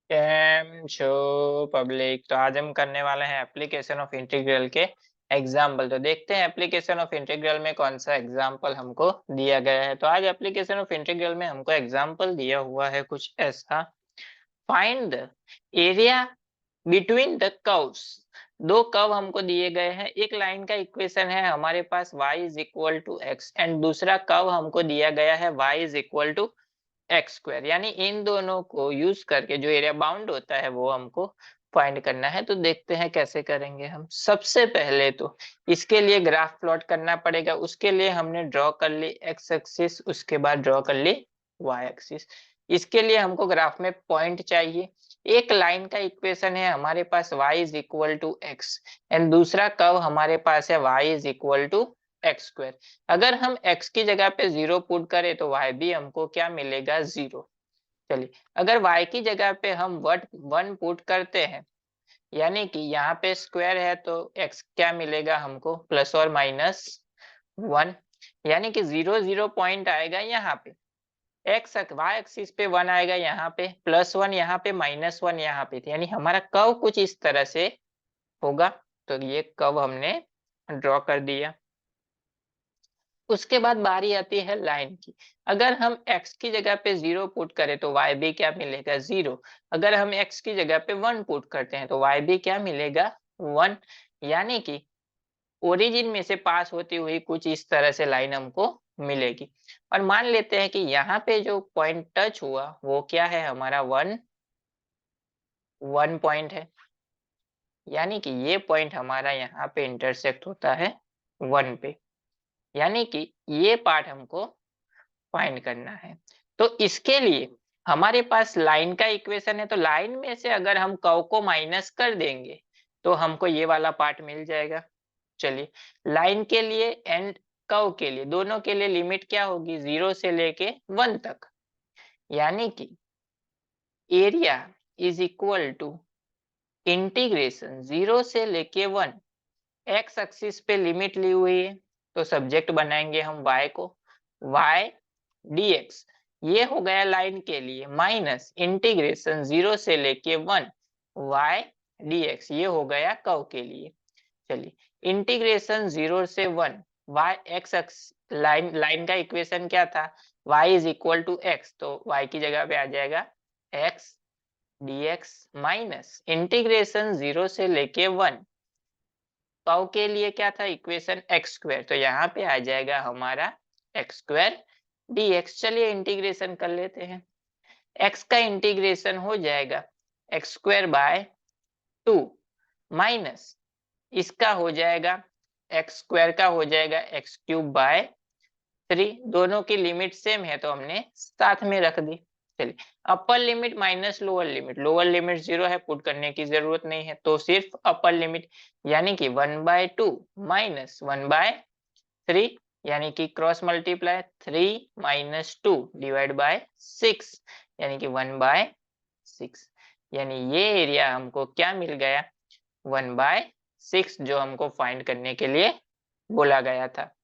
Cam छो public. तो आज हम करने वाले हैं एप्लीकेशन ऑफ इंटीग्रल के एग्जाम्पल। तो देखते हैं एप्लीकेशन ऑफ इंटीग्रल में कौन सा एग्जाम्पल हमको दिया गया है। तो आज एप्लीकेशन ऑफ इंटीग्रल में हमको एग्जाम्पल दिया हुआ है कुछ ऐसा। Find the area between the curves. दो कर्व हमको दिए गए हैं। एक लाइन का इक्वेशन है हमारे पास y is equal to x and दूसरा कर्व हमको दिया गया है y is equal to x square. यानी इन दोनों को यूज करके जो एरिया बाउंड होता है वो हमको फाइंड करना है। तो देखते हैं कैसे करेंगे हम। सबसे पहले तो इसके लिए ग्राफ प्लॉट करना पड़ेगा। उसके लिए हमने ड्रॉ कर ली एक्स एक्सिस, उसके बाद ड्रॉ कर ली वाई एक्सिस। इसके लिए हमको ग्राफ में पॉइंट चाहिए। एक लाइन का इक्वेशन है हमारे पास y is equal to x and दूसरा कर्व हमारे पास है y is equal to x square. अगर हम x की जगह पे 0 पुट करें तो y भी हमको क्या मिलेगा, 0। चलिए, अगर y की जगह पे हम 1 पुट करते हैं, यानी कि यहाँ पे स्क्वायर है तो x क्या मिलेगा हमको, प्लस और माइनस 1। यानी कि 0 0 पॉइंट आएगा यहाँ पे, वाई एक्सिस पे 1 आएगा, यहाँ पे +1, यहाँ पे -1, यहाँ पे। यानी हमारा कर्व कुछ इस तरह से होगा। तो ये कर्व हमने ड्रॉ कर दिया। उसके बाद बारी आती है लाइन की। अगर हम x की जगह पे 0 पुट करें तो y भी क्या मिलेगा, 0। अगर हम x की जगह पे 1 पुट करते हैं तो y भी क्या मिलेगा, 1। यानी कि ओरिजिन में से पास होती हुई कुछ इस तरह से लाइन हमको मिलेगी। और मान लेते हैं कि यहाँ पे जो पॉइंट टच हुआ वो क्या है हमारा, 1 पॉइंट है। यानी कि ये पॉइंट हमारा यहाँ पे इंटरसेक्ट होता है 1 पे। यानी कि ये पार्ट हमको फाइंड करना है। तो इसके लिए हमारे पास लाइन का इक्वेशन है। तो लाइन में से अगर हम कर्व को माइनस कर देंगे तो हमको ये वाला पार्ट मिल जाएगा। चलिए, लाइन के लिए एंड कर्व के लिए, दोनों के लिए लिमिट क्या होगी, 0 से लेके 1 तक। यानी कि area is equal to integration 0 से लेके 1। एक्स एक्सिस पे लिमिट ली हुई है तो सब्जेक्ट बनाएंगे हम y को, y dx। ये हो गया लाइन के लिए, माइनस इंटीग्रेशन 0 से लेके 1 y dx। ये हो गया कर्व के लिए। चलिए, इंटीग्रेशन 0 से 1 y एक्स लाइन का इक्वेशन क्या था, y is equal to x. तो y की जगह पे आ जाएगा x dx माइनस इंटीग्रेशन 0 से लेके 1 कर्व के लिए क्या था इक्वेशन, एक्स स्क्वायर। तो यहाँ पे आ जाएगा हमारा एक्स स्क्वायर dx। चलिए इंटीग्रेशन कर लेते हैं। x का इंटीग्रेशन हो जाएगा एक्स स्क्वायर बाय 2 माइनस इसका हो जाएगा एक्स स्क्वायर का हो जाएगा एक्स क्यूब बाय 3। दोनों की लिमिट सेम है तो हमने साथ में रख दी। चलिए, upper limit minus lower limit 0 है, पुट करने की जरूरत नहीं है, तो सिर्फ अपर लिमिट। यानी कि 1/2 माइनस 1/3, यानी कि cross multiply 3 minus 2 divide by 6, यानी कि 1/6। यानी ये एरिया हमको क्या मिल गया, 1/6, जो हमको फाइंड करने के लिए बोला गया था।